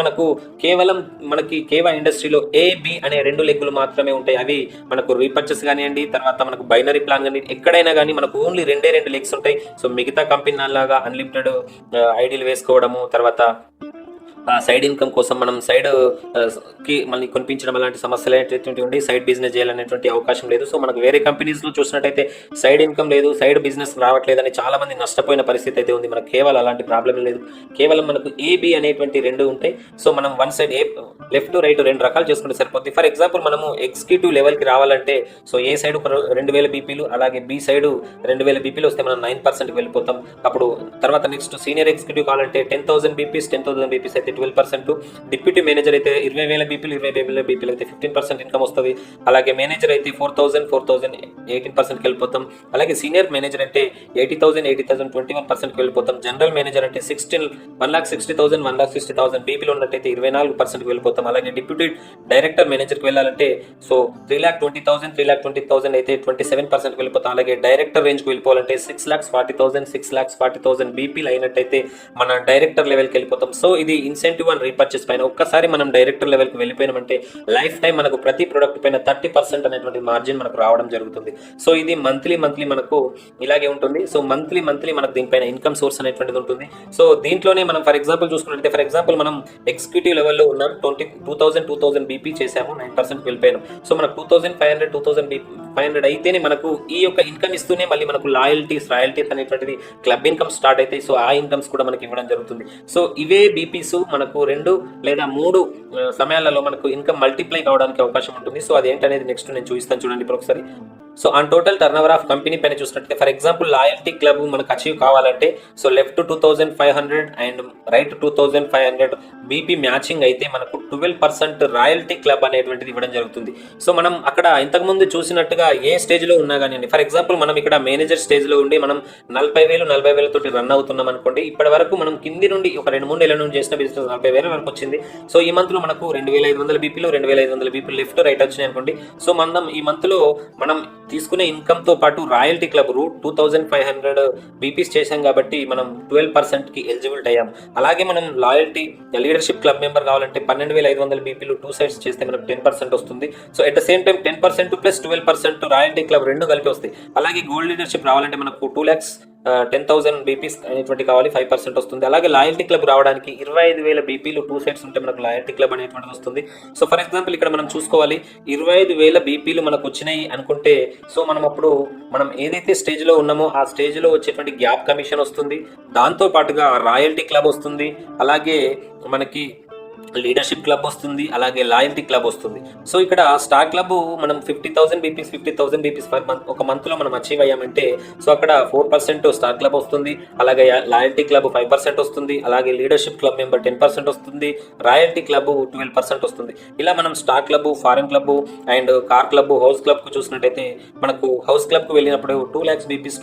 Speaker 1: మనకి కేవా ఇండస్ట్రీలో A, B అనే 2 లెగ్గులు మాత్రమే ఉంటాయి. అవి మనకు రీపర్చేస్ కానివ్వండి, తర్వాత మనకు బైనరీ ప్లాన్ కానీ, ఎక్కడైనా కానీ మనకు ఓన్లీ 2 లెగ్స్ ఉంటాయి. సో మిగతా కంపెనీ లాగా అన్లిమిటెడ్ ఐడీలు వేసుకోవడము, తర్వాత సైడ్ ఇన్కమ్ కోసం మనం సైడ్ కి మళ్ళీ కొనిపించడం అలాంటి సమస్యలు అనేటువంటి ఉండి సైడ్ బిజినెస్ చేయాలనేటువంటి అవకాశం లేదు. సో మనకు వేరే కంపెనీస్ లో చూసినట్టయితే సైడ్ ఇన్కమ్ లేదు, సైడ్ బిజినెస్ రావట్లేదని చాలా మంది నష్టపోయిన పరిస్థితి అయితే ఉంది. మనకు కేవలం అలాంటి ప్రాబ్లం లేదు. కేవలం మనకు AB అనేటువంటి 2 ఉంటాయి. సో మనం వన్ సైడ్ లెఫ్ట్ రైట్ 2 రకాలు చేసుకుంటే సరిపోతుంది. ఫర్ ఎగ్జాంపుల్ మనము ఎగ్జిక్యూటివ్ లెవెల్ కి రావాలంటే సో ఏ సైడ్ 2000 బీపీలు, అలాగే B సైడ్ 2000 బీపీలు వస్తే మనం 9% వెళ్ళిపోతాం. అప్పుడు తర్వాత నెక్స్ట్ సీనియర్ ఎగ్జిక్యూటివ్ కావాలంటే 10,000 బీపీస్ అయితే 12%, డిప్యూటీ మేనేజర్ అయితే 20,000 బీపీలు అయితే 15% ఇన్కమ్ వస్తుంది. అలాగే మేనేజర్ అయితే 4,000 18%కి వెళ్ళిపోతాం. అలాగే సీనియర్ మేనేజర్ అంటే 80,000 21%కి వెళ్ళిపోతాం. జనరల్ మేనేజర్ అంటే 1,60,000 బీపీలు ఉన్నట్టయితే 24%కి వెళ్ళిపోతాం. అలాగే డిప్యూటీ డైరెక్టర్ మేనేజర్కి వెళ్ళాలంటే సో 3,20,000 అయితే 27%కి వెళ్ళిపోతాం. అలాగే డైరెక్టర్ రేంజ్కి వెళ్ళిపోవాలంటే 6,40,000 బీపీలు అయినట్టయితే మన డైరెక్టర్ లెవెల్కి వెళ్ళిపోతాం. సో ఇది ఇన్సెంటివ్ అండ్ రీపర్చేస్ పైన ఒక్కసారి మనం డైరెక్టర్ లెవెల్కి వెళ్ళిపోయినామంటే లైఫ్ టైం మనకు ప్రతి ప్రొడక్ట్ పైన 30% అనేటువంటి మార్జిన్ మనకు రావడం జరుగుతుంది. సో ఇది మంత్లీ మనకు ఇలాగే ఉంటుంది. సో మంత్లీ మనకు దీనిపైన ఇన్కమ్ సోర్స్ అనేటువంటిది ఉంటుంది. సో దీంట్లోనే మనం ఫర్ ఎగ్జాంపుల్ చూసుకున్నట్లయితే మనం ఎగ్జిక్యూటివ్ లెవెల్లో ఉన్నాం, 2,000 బీపీ చేసాము, 9% వెళ్ళిపోయాము. సో మనకు 2,500 అయితేనే మనకు ఈ యొక్క ఇన్కమ్ ఇస్తూనే మళ్ళీ మనకు రాయల్టీస్ అనేటువంటిది క్లబ్ ఇన్కమ్ స్టార్ట్ అయితే సో ఆ ఇన్కమ్స్ కూడా మనకి ఇవ్వడం జరుగుతుంది. సో ఇవే బీపీస్ మనకు 2 లేదా 3 సమయాలలో మనకు ఇన్కమ్ మల్టిప్లై కావడానికి అవకాశం ఉంటుంది. సో అదేంటనేది నెక్స్ట్ నేను చూపిస్తాను, చూడండి ఇప్పుడు ఒకసారి. So on total turn over of company పైన చూసినట్లయితే ఫర్ ఎగ్జాంపుల్ లాయల్టీ క్లబ్ మనకు అచీవ్ కావాలంటే so left 2,500 and right 2,500 BP matching అయితే మనకు 12% రాయల్టీ క్లబ్ అనేటువంటిది ఇవ్వడం జరుగుతుంది. సో మనం అక్కడ ఇంతకుముందు చూసినట్టుగా ఏ స్టేజ్ లో ఉన్నా కానీ ఫర్ ఎగ్జాంపుల్ మనం ఇక్కడ మేనేజర్ స్టేజ్ లో ఉండి మనం 40,000 తోటి రన్ అవుతున్నాం అనుకోండి. ఇప్పటి వరకు మనం కింది నుండి ఒక 2-3 నెలల నుండి చేసిన బిజినెస్ 40,000 వరకు వచ్చింది. సో ఈ మంత్ లో మనకు 2,500 బీపీలు లెఫ్ట్ రైట్ వచ్చినాయి అనుకోండి. సో మనం ఈ మంత్ లో మనం తీసుకునే ఇన్కమ్ తో పాటు రాయల్టీ క్లబ్ 2,500 బీపీస్ చేశాం కాబట్టి మనం 12% కి ఎలిజిబుల్ అయ్యాం. అలాగే మనం లాయల్టీ లీడర్షిప్ క్లబ్ మెంబర్ కావాలంటే 12,500 బీపీలు 2 సైడ్స్ చేస్తే మనకు 10% వస్తుంది. So at the same time 10% plus 12% royalty club 2 కలిపి వస్తాయి. అలాగే గోల్డ్ లీడర్షిప్ రావాలంటే మనకు 2,10,000 బీపీస్ అనేటువంటి కావాలి, 5% వస్తుంది. అలాగే లాయల్టీ క్లబ్ రావడానికి 25,000 బీపీలు 2 సైడ్స్ ఉంటే మనకు లాయల్టీ క్లబ్ అనేటువంటిది వస్తుంది. సో ఫర్ ఎగ్జాంపుల్ ఇక్కడ మనం చూసుకోవాలి, 25,000 బీపీలు మనకు వచ్చినాయి అనుకుంటే సో మనం ఏదైతే స్టేజ్ లో ఉన్నామో ఆ స్టేజ్ లో వచ్చేటువంటి గ్యాప్ కమిషన్ వస్తుంది, దాంతో పాటుగా రాయల్టీ క్లబ్ వస్తుంది, అలాగే మనకి లీడర్షిప్ క్లబ్ వస్తుంది, అలాగే లాయల్టీ క్లబ్ వస్తుంది. సో ఇక్కడ స్టార్ క్లబ్ మనం 50,000 బీపీస్ పర్ మంత్ ఒక మంత్ లో మనం అచీవ్ అయ్యామంటే సో అక్కడ 4% స్టార్ క్లబ్ వస్తుంది, అలాగే లాయల్టీ క్లబ్ 5% వస్తుంది, అలాగే లీడర్షిప్ క్లబ్ మెంబర్ 10% వస్తుంది, రాయల్టీ క్లబ్ 12% వస్తుంది. ఇలా మనం star club, foreign club and car club, house club కు చూసినట్టయితే మనకు హౌస్ క్లబ్ కు వెళ్ళినప్పుడు 2 lakhs బీపీస్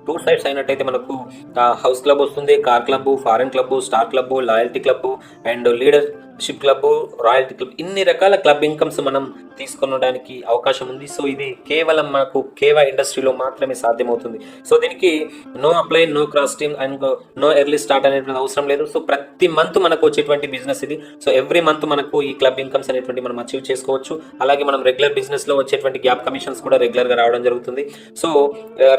Speaker 1: 2 సైడ్స్ అయినట్టయితే మనకు హౌస్ క్లబ్ వస్తుంది, car club, foreign club, star club, loyalty club and leadership club, royalty club, ఇన్ని రకాల క్లబ్ ఇన్కమ్స్ మనం తీసుకొనడానికి అవకాశం ఉంది. సో ఇది కేవలం మనకు కేవా ఇండస్ట్రీలో మాత్రమే సాధ్యమవుతుంది. సో దీనికి no apply, no cross team and no early start అనేటువంటి అవసరం లేదు. సో ప్రతి మంత్ మనకు వచ్చేటువంటి బిజినెస్ ఇది. సో ఎవ్రీ మంత్ మనకు ఈ క్లబ్ ఇన్కమ్స్ అనేటువంటి మనం అచీవ్ చేసుకోవచ్చు. అలాగే మనం రెగ్యులర్ బిజినెస్ లో వచ్చేటువంటి గ్యాప్ కమిషన్స్ కూడా రెగ్యులర్ గా రావడం జరుగుతుంది. సో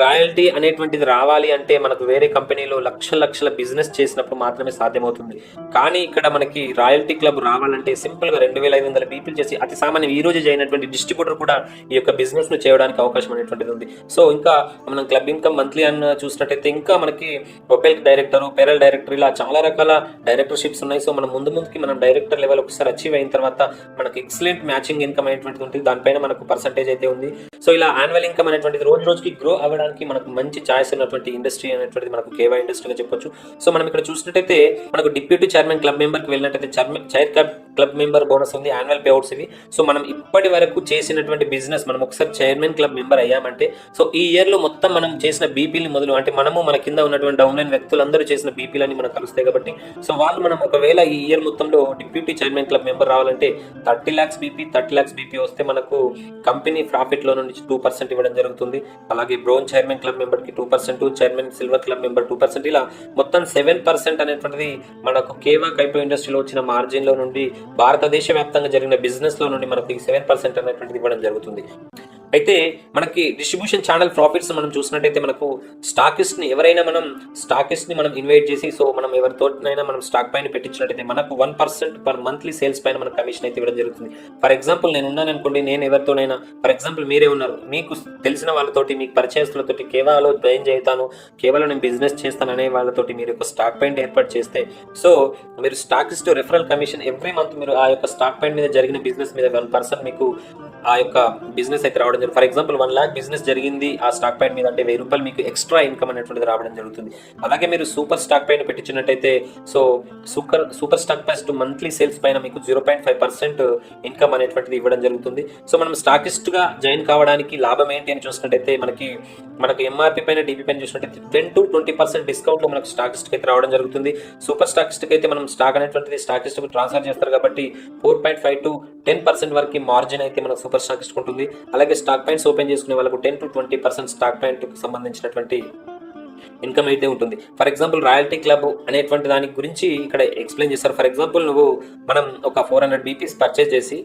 Speaker 1: రాయల్టీ అనేటువంటిది రావాలి అంటే మనకు వేరే కంపెనీలో లక్షల బిజినెస్ చేసినప్పుడు మాత్రమే సాధ్యమవుతుంది. కానీ ఇక్కడ మనకి రాయల్టీ క్లబ్ రావాలంటే సింపుల్ గా 2,500 బీపీలు చేసి అతి సామాన్యం ఈ రోజు అయినటువంటి డిస్ట్రిబ్యూటర్ కూడా ఈ యొక్క బిజినెస్ ను చేయడానికి అవకాశం అనేటువంటిది ఉంది. సో ఇంకా మనం క్లబ్ ఇన్కమ్ మంత్లీ అని చూసినట్టయితే ఇంకా మనకి ప్రొఫైల్ డైరెక్టర్, పేరల్ డైరెక్టర్, ఇలా చాలా రకాల డైరెక్టర్షిప్స్ ఉన్నాయి. సో మనం ముందుకి మనం డైరెక్టర్ లెవెల్ ఒకసారి అచీవ్ అయిన తర్వాత మనకి ఎక్సలెంట్ మ్యాచింగ్ ఇన్కమ్ అనేటువంటిది ఉంటుంది. దానిపైన మనకు పర్సంటేజ్ అయితే ఉంది. సో ఇలా యాన్యువల్ ఇన్కమ్ అనేటువంటిది రోజుకి గ్రో అవ్వడానికి మనకు మంచి ఛాయిస్ ఉన్నటువంటి ఇండస్ట్రీ అనేటువంటిది మనకు కేవా ఇండస్ట్రీగా చెప్పొచ్చు. సో మనం ఇక్కడ చూసినట్టయితే మనకు డిప్యూటీ చైర్మన్ క్లబ్ మెంబర్ కి వెళ్ళినట్టయితే చైర్ క్లబ్ మెంబర్ బోనస్ ఉంది, యాన్యువల్ పేఅవుట్స్ ఇవి. సో మనం ఇప్పటి వరకు చేసినటువంటి బిజినెస్, మనం ఒకసారి చైర్మన్ క్లబ్ మెంబర్ అయ్యామంటే సో ఈ ఇయర్లో మొత్తం మనం చేసిన బీపీలు మొదలు అంటే మనము మన కింద ఉన్నటువంటి డౌన్లైన్ వ్యక్తులందరూ చేసిన బీపీలని మనకు కలుస్తాయి కాబట్టి సో వాళ్ళు మనం ఒకవేళ ఈ ఇయర్ మొత్తంలో డిప్యూటీ చైర్మన్ క్లబ్ మెంబర్ రావాలంటే 30 lakhs బీపీ 30 lakhs బీపీ వస్తే మనకు కంపెనీ ప్రాఫిట్లో నుంచి 2% ఇవ్వడం జరుగుతుంది. అలాగే బ్రోన్ చైర్మన్ క్లబ్ మెంబర్కి 2%, చైర్మన్ సిల్వర్ క్లబ్ మెంబర్ 2%, ఇలా మొత్తం 7% అనేటువంటిది మనకు కేవా కైపో ఇండస్ట్రీలో వచ్చిన మార్జిన్లో నుండి భారతదేశ వ్యాప్తంగా జరిగిన బిజినెస్ లో నుండి మనకు 7% అనేటువంటిది ఇవ్వడం జరుగుతుంది. అయితే మనకి డిస్ట్రిబ్యూషన్ ఛానల్ ప్రాఫిట్స్ మనం చూసినట్టయితే మనకు స్టాకిస్ట్ ని మనం ఇన్వైట్ చేసి సో మనం ఎవరితోనైనా మనం స్టాక్ పైన పెట్టించినట్టయితే మనకు 1% పర్ మంత్లీ సేల్స్ పైన మనకు కమిషన్ అయితే ఇవ్వడం జరుగుతుంది. ఫర్ ఎగ్జాంపుల్ నేను ఉన్నాను అనుకోండి, నేను ఎవరితోనైనా ఫర్ ఎగ్జాంపుల్ మీరే ఉన్నారు, మీకు తెలిసిన వాళ్ళతోటి మీకు పరిచయస్తులతోటి కేవలం జాయిన్ చేస్తాను, కేవలం నేను బిజినెస్ చేస్తాను అనే వాళ్ళతోటి మీరు ఒక స్టాక్ పాయింట్ ఏర్పాటు చేస్తే సో మీరు stockist referral commission every month మీరు ఆ యొక్క స్టాక్ పాయింట్ మీద జరిగిన బిజినెస్ మీద 1% మీకు ఆ యొక్క బిజినెస్ అయితే రావడం జరుగుతుంది. ఫర్ ఎగ్జాంపుల్ 1 lakh బిజినెస్ జరిగింది ఆ స్టాక్ పాయింట్ మీద అంటే 1000 రూపాయలు మీకు ఎక్స్ట్రా ఇన్కమ్ అనేటువంటిది రావడం జరుగుతుంది. అలాగే మీరు సూపర్ స్టాక్ పైన పెట్టించినట్టయితే సో సూపర్ స్టాక్ పైన మంత్లీ సేల్స్ పైన మీకు 0.5% ఇన్కమ్ అనేటువంటిది ఇవ్వడం జరుగుతుంది. సో మనం స్టాకిస్ట్ గా జాయిన్ కావడానికి లాభం ఏంటి అని చూసినట్టయితే మనకు ఎంఆర్పీ పైన డిపి పైన చూసినట్టయితే 10 to 20% డిస్కౌంట్ లో మనకు స్టాకిస్ట్ అయితే రావడం జరుగుతుంది. సూపర్ స్టాకిస్ట్ అయితే మనం స్టాక్ అనేటువంటిది స్టాకిస్ట్ ట్రాన్స్ఫర్ చేస్తారు కాబట్టి 4.5 to 10% వరకు మార్జిన్ అయితే మనకు సూపర్ స్టాకిస్ట్ ఉంటుంది. అలాగే స్టాక్ పాయింట్స్ ఓపెన్ చేసుకునే వాళ్ళకు 10 to 20% స్టాక్ పాయింట్ కు సంబంధించినటువంటి ఇన్కమ్ అయితే ఉంటుంది. ఫర్ ఎగ్జాంపుల్ రాయల్టీ క్లబ్ అనేటువంటి దాని గురించి ఇక్కడ ఎక్స్ప్లెయిన్ చేస్తారు. ఫర్ ఎగ్జాంపుల్ మనం ఒక 400 బీపీస్ పర్చేస్ చేసి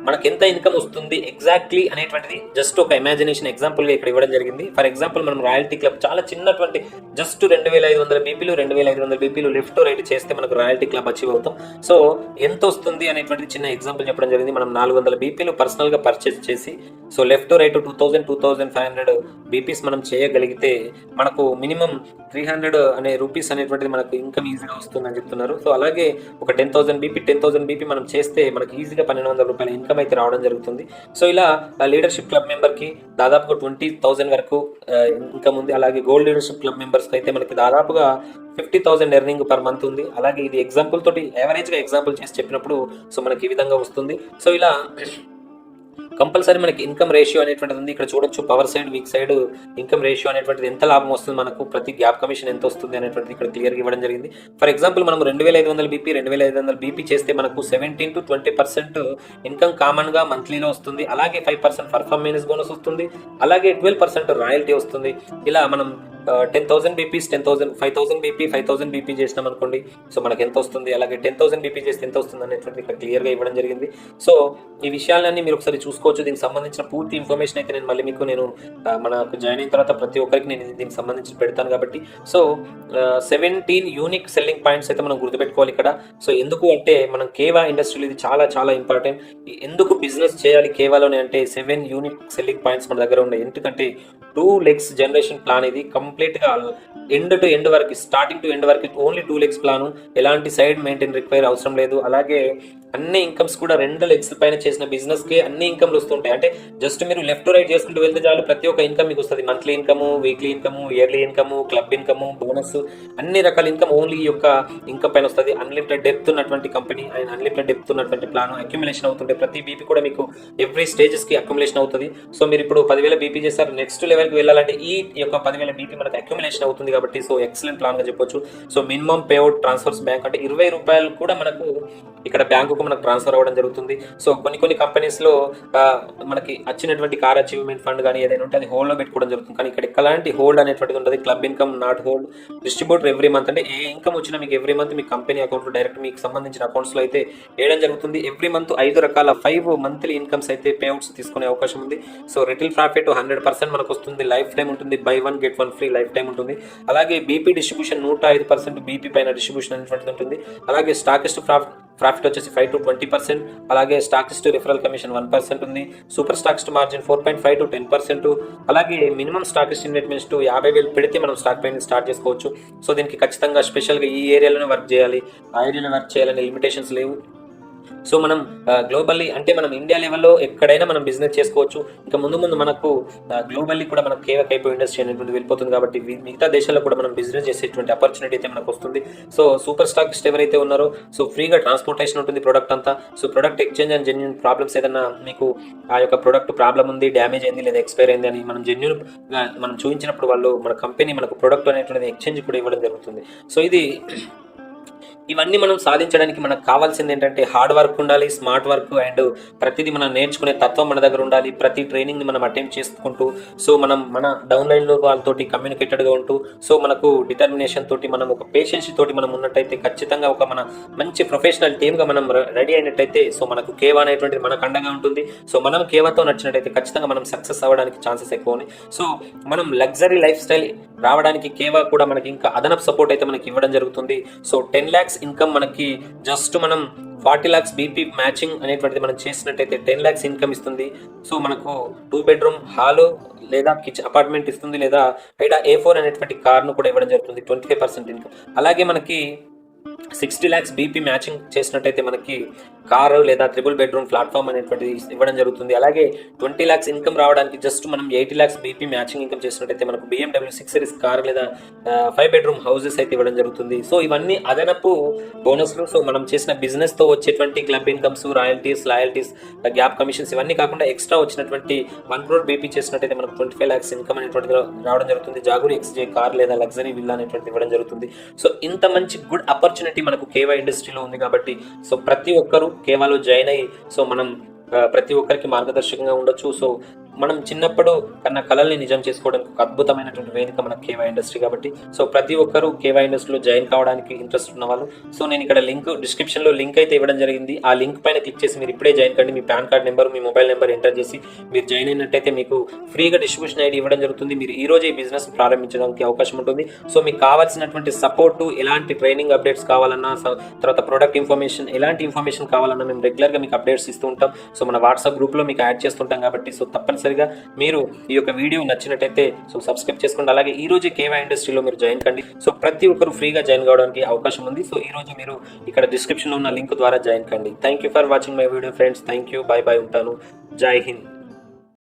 Speaker 1: మనకి ఎంత ఇన్కమ్ వస్తుంది ఎగ్జాక్ట్లీ అనేటువంటిది జస్ట్ ఒక ఇమాజినేషన్ ఎగ్జాంపుల్ గా ఇక్కడ ఇవ్వడం జరిగింది. ఫర్ ఎగ్జాంపుల్ మనం రాయల్టీ క్లబ్ చాలా చిన్నటువంటి జస్ట్ 2500 బీపీలు 2500 బీపీలు లెఫ్ట్ రైట్ చేస్తే మనకు రాయల్టీ క్లబ్ అచీవ్ అవుతాం. సో ఎంత వస్తుంది అనేటువంటిది చిన్న ఎగ్జాంపుల్ చెప్పడం జరిగింది. మనం 400 బీపీలు పర్సనల్ గా పర్చేస్ చేసి సో లెఫ్ట్ రైట్ 2500 బీపీస్ మనం చేయగలిగితే మనకు మినిమం 300 అనే రూపీస్ అనేటువంటిది మనకు ఇన్కమ్ ఈజీగా వస్తుందని చెప్తున్నారు. సో అలాగే ఒక 10,000 బీపీ మనం చేస్తే మనకి ఈజీగా 1200 రూపాయల ఇన్కమ్ అయితే రావడం జరుగుతుంది. సో ఇలా లీడర్షిప్ క్లబ్ మెంబర్ కి దాదాపుగా 20,000 వరకు ఇన్కమ్ ఉంది. అలాగే గోల్డ్ లీడర్షిప్ క్లబ్ మెంబర్స్ అయితే మనకి దాదాపుగా 50,000 ఎర్నింగ్ పర్ మంత్ ఉంది. అలాగే ఇది ఎగ్జాంపుల్ తోటి యావరేజ్ గా ఎగ్జాంపుల్ చేసి చెప్పినప్పుడు సో మనకి ఈ విధంగా వస్తుంది. సో ఇలా కంపల్సరీ మనకి ఇన్కమ్ రేషియో అనేటువంటిది ఉంది. ఇక్కడ చూడొచ్చు power side week side income ratio అనేటువంటిది ఎంత లాభం వస్తుంది మనకు, ప్రతి గ్యాప్ కమిషన్ ఎంత వస్తుంది అనేటువంటిది ఇక్కడ క్లియర్గా ఇవ్వడం జరిగింది. ఫర్ ఎగ్జాంపుల్ మనం 2500 బీపీ చేస్తే మనకు 17 to 20% ఇన్కమ్ కామన్ గా మంత్లీలో వస్తుంది. అలాగే 5% పర్ఫార్మెన్స్ బోనస్ వస్తుంది. అలాగే 12% రాయల్టీ వస్తుంది. ఇలా మనం 10,000 బీపీస్ 5,000 బీపీ చేసినాం అనుకోండి సో మనకి ఎంత వస్తుంది, అలాగే 10,000 బీపీ చేస్తే ఎంత వస్తుంది అనేటువంటి ఇక్కడ క్లియర్గా ఇవ్వడం జరిగింది. సో ఈ విషయాలన్నీ మీరు ఒకసారి చూసుకోవచ్చు. దీనికి సంబంధించిన పూర్తి ఇన్ఫర్మేషన్ అయితే నేను మళ్ళీ మీకు మనకు జాయిన్ అయిన తర్వాత ప్రతి ఒక్కరికి నేను దీనికి సంబంధించి పెడతాను కాబట్టి సో 17 యూనిక్ సెల్లింగ్ పాయింట్స్ అయితే మనం గుర్తుపెట్టుకోవాలి ఇక్కడ. సో ఎందుకు అంటే మనం కేవా ఇండస్ట్రీలో ఇది చాలా చాలా ఇంపార్టెంట్. ఎందుకు బిజినెస్ చేయాలి కేవాలోనే అంటే 7 యూనిక్ సెల్లింగ్ పాయింట్స్ మన దగ్గర ఉన్నాయి. ఎందుకంటే 2 legs జనరేషన్ ప్లాన్ ఇది కంప్లీట్ గా ఎండ్ టు ఎండ్ వరకు స్టార్టింగ్ టు ఎండ్ వరకు ఓన్లీ 2 legs ప్లాన్, ఎలాంటి సైడ్ మెయింటైన్ రిక్వైర్ అవసరం లేదు. అలాగే అన్ని ఇన్కమ్స్ కూడా 2 legs పైన చేసిన బిజినెస్ కి అన్ని ఇన్కమ్లు వస్తుంటాయి. అంటే జస్ట్ మీరు లెఫ్ట్ రైట్ చేసుకుంటూ వెళ్తే చాలు ప్రతి ఒక్క ఇన్కమ్ మీకు వస్తుంది. Monthly income, weekly income, yearly income, club income, bonus, అన్ని రకాల ఇన్కమ్ ఓన్లీ ఈ యొక్క ఇన్కమ్ పైన వస్తుంది. అన్లిమిటెడ్ డెప్త్ ఉన్నటువంటి కంపెనీ అండ్ అన్లిమిటెడ్ డెప్త్ ఉన్నటువంటి ప్లాన్ అక్యుములేషన్ అవుతుంటే ప్రతి బీపీ కూడా మీకు ఎవ్రీ స్టేజెస్ కి అక్యుములేషన్ అవుతుంది. సో మీరు ఇప్పుడు 10,000 బీపీ చేస్తారు, నెక్స్ట్ లెవెల్ కి వెళ్ళాలంటే ఈ యొక్క 10,000 బీపీ మనకు అక్యుములేషన్ అవుతుంది కాబట్టి సో ఎక్సలెంట్ ప్లాన్ గా చెప్పొచ్చు. So minimum payout transfers bank అంటే 20 రూపాయలు కూడా మనకు ఇక్కడ బ్యాంకుకు మనకు ట్రాన్స్ఫర్ అవ్వడం జరుగుతుంది. సో కొన్ని కంపెనీస్ లో మనకి వచ్చినటువంటి కార్ అచీవ్మెంట్ ఫండ్ కానీ ఏదైనా ఉంటే అది హోల్డ్ లో పెట్టుకోవడం జరుగుతుంది. కానీ ఇక్కడ ఎలాంటి హోల్డ్ అనేటువంటిది ఉంటుంది. Club income not hold, distributor every month అంటే ఏ ఇన్కమ్ వచ్చినా మీకు ఎవ్రీ మంత్ మీ కంపెనీ అకౌంట్ లో డైరెక్ట్ మీకు సంబంధించిన అకౌంట్స్ లో అయితే వేయడం జరుగుతుంది. ఎవ్రీ మంత్ 5 రకాల 5 మంత్లీ ఇన్కమ్స్ అయితే పేఅవుట్స్ తీసుకునే అవకాశం ఉంది. సో రిటైల్ ప్రాఫిట్ 100% మనకు వస్తుంది. లైఫ్ టైం ఉంటుంది. By 1 get 1 free life time ఉంటుంది. అలాగే బీపీ డిస్ట్రిబ్యూషన్ 105% బీపీ పైన డిస్ట్రిబ్యూషన్ అనేటువంటిది ఉంటుంది. అలాగే స్టాకిస్ట్ ప్రాఫిట్ వచ్చేసి 5 to 20%. అలాగే స్టాకిస్ట్ రిఫరల్ కమిషన్ 1% ఉంది. Super stockist margin 4.5 to 10%. అలాగే మినిమం స్టాకిస్ట్ ఇన్వెస్ట్మెంట్స్ 50,000 పెడితే మనం స్టాక్ పైన స్టార్ట్ చేసుకోవచ్చు. సో దీనికి ఖచ్చితంగా స్పెషల్గా ఈ ఏరియాలోనే వర్క్ చేయాలి, ఆ ఏరియాలో వర్క్ చేయాలనే లిమిటేషన్స్ లేవు. సో మనం గ్లోబల్లీ అంటే మనం ఇండియా లెవెల్లో ఎక్కడైనా మనం బిజినెస్ చేసుకోవచ్చు. ఇంకా ముందు ముందు మనకు గ్లోబల్లీ కూడా మనకు కేవా కైపో ఇండస్ట్రీ అనేటువంటి వెళ్ళిపోతుంది కాబట్టి మిగతా దేశాల్లో కూడా మనం బిజినెస్ చేసేటువంటి ఆపర్చునిటీ అయితే మనకు వస్తుంది. సో సూపర్ స్టాకిస్ట్ ఎవరైతే ఉన్నారో సో ఫ్రీగా ట్రాన్స్పోర్టేషన్ ఉంటుంది ప్రొడక్ట్ అంతా. So product exchange and genuine problems ఏదైనా మీకు ఆ యొక్క ప్రొడక్ట్ ప్రాబ్లం ఉంది, డ్యామేజ్ అయింది లేదా ఎక్స్పైర్ అయింది అని మనం జెన్యున్ మనం చూపించినప్పుడు వాళ్ళు మన కంపెనీ మనకు ప్రొడక్ట్ అనేటువంటిది ఎక్స్చేంజ్ కూడా ఇవ్వడం జరుగుతుంది. సో ఇవన్నీ మనం సాధించడానికి మనకు కావాల్సింది ఏంటంటే హార్డ్ వర్క్ ఉండాలి, స్మార్ట్ వర్క్ అండ్ ప్రతిదీ మనం నేర్చుకునే తత్వం మన దగ్గర ఉండాలి. ప్రతి ట్రైనింగ్ని మనం అటెంప్ట్ చేసుకుంటూ సో మనం మన డౌన్లైన్లో వాళ్ళతోటి కమ్యూనికేటెడ్గా ఉంటూ సో మనకు డిటర్మినేషన్ తోటి మనం ఒక పేషెన్సీ తోటి మనం ఉన్నట్టయితే ఖచ్చితంగా ఒక మన మంచి ప్రొఫెషనల్ టీమ్గా మనం రెడీ అయినట్టయితే సో మనకు కేవా అనేటువంటిది మనకు అండగా ఉంటుంది. సో మనం కేవాతో నచ్చినట్టయితే ఖచ్చితంగా మనం సక్సెస్ అవ్వడానికి ఛాన్సెస్ ఎక్కువ ఉన్నాయి. సో మనం లగ్జరీ లైఫ్ స్టైల్ రావడానికి కేవా కూడా మనకి ఇంకా అదనపు సపోర్ట్ అయితే మనకి ఇవ్వడం జరుగుతుంది. సో 10 lakhs ఇన్కమ్ మనకి జస్ట్ మనం 40 lakhs బీపీ మ్యాచింగ్ అనేటువంటిది మనం చేసినట్టయితే 10 lakhs ఇన్కమ్ ఇస్తుంది. సో మనకు 2 bedroom హాలు లేదా కిచెన్ అపార్ట్మెంట్ ఇస్తుంది, లేదా ఐడా A4 అనేటువంటి కార్ను కూడా ఇవ్వడం జరుగుతుంది 25% ఇన్కమ్. అలాగే మనకి 60 lakhs బీపీ మ్యాచింగ్ చేసినట్టయితే మనకి కారు లేదా 3 bedroom ప్లాట్ఫామ్ అనేటువంటిది ఇవ్వడం జరుగుతుంది. అలాగే 20 lakhs ఇన్కమ్ రావడానికి జస్ట్ మనం 80 lakhs బీపీ మ్యాచింగ్ ఇన్కమ్ చేసినట్టయితే మనకు BMW 6 series కార్ లేదా 5 bedroom హౌసెస్ అయితే ఇవ్వడం జరుగుతుంది. సో ఇవన్నీ అదనపు బోనస్లు. సో మనం చేసిన బిజినెస్ తో వచ్చేటువంటి club incomes, royalties, loyalties, gap commissions ఇవన్నీ కాకుండా ఎక్స్ట్రా వచ్చినటువంటి 1 crore బీపీ చేసినట్టయితే మనకు 25 lakhs ఇన్కమ్ అనేటువంటిది రావడం జరుగుతుంది. జాగూరి XJ కార్ లేదా లగ్జరీ విల్లా అనేటువంటిది ఇవ్వడం జరుగుతుంది. సో ఇంత మంచి గుడ్ ఆపర్చునిటీ మనకు కేవా ఇండస్ట్రీలో ఉంది కాబట్టి సో ప్రతి ఒక్కరూ కేవాలో జాయిన్ అయ్యి సో మనం ప్రతి ఒక్కరికి మార్గదర్శకంగా ఉండొచ్చు. సో మనం చిన్నప్పుడు కన్నా కళల్ని నిజం చేసుకోవడానికి ఒక అద్భుతమైనటువంటి వేదిక మన కేవా ఇండస్ట్రీ కాబట్టి సో ప్రతి ఒక్కరూ కేవా ఇండస్ట్రీలో జాయిన్ కావడానికి ఇంట్రెస్ట్ ఉన్న వాళ్ళు సో నేను ఇక్కడ డిస్క్రిప్షన్లో లింక్ అయితే ఇవ్వడం జరిగింది. ఆ లింక్ పైన క్లిక్ చేసి మీరు ఇప్పుడే జాయిన్ కండి. మీ పాన్ కార్డ్ నెంబర్, మీ మొబైల్ నెంబర్ ఎంటర్ చేసి మీరు జాయిన్ అయినట్టయితే మీకు ఫ్రీగా డిస్ట్రిబ్యూషన్ ఐడి ఇవ్వడం జరుగుతుంది. మీరు ఈ రోజే ఈ బిజినెస్ ప్రారంభించడానికి అవకాశం ఉంటుంది. సో మీకు కావాల్సినటువంటి సపోర్టు, ఎలాంటి ట్రైనింగ్ అప్డేట్స్ కావాలన్నా, తర్వాత ప్రొడక్ట్ ఇన్ఫర్మేషన్, ఎలాంటి ఇన్ఫర్మేషన్ కావాలన్నా మేము రెగ్యులర్గా మీకు అప్డేట్స్ ఇస్తూ ఉంటాం. సో మన వాట్సాప్ గ్రూప్లో మీకు యాడ్ చేస్తుంటాం కాబట్టి సో తప్పనిసరిగా మీరు ఈ యొక్క వీడియో నచ్చినట్టయితే సో సబ్స్క్రైబ్ చేసుకోండి. అలాగే ఈ రోజు కేవా ఇండస్ట్రీలో మీరు జాయిన్ కండి. సో ప్రతి ఒక్కరు ఫ్రీగా జాయిన్ కావడానికి అవకాశం ఉంది. సో ఈ రోజు మీరు ఇక్కడ డిస్క్రిప్షన్లో ఉన్న లింక్ ద్వారా జాయిన్ కండి. Thank you for watching my video friends. Thank you, bye bye, ఉంటాను. జై హింద్.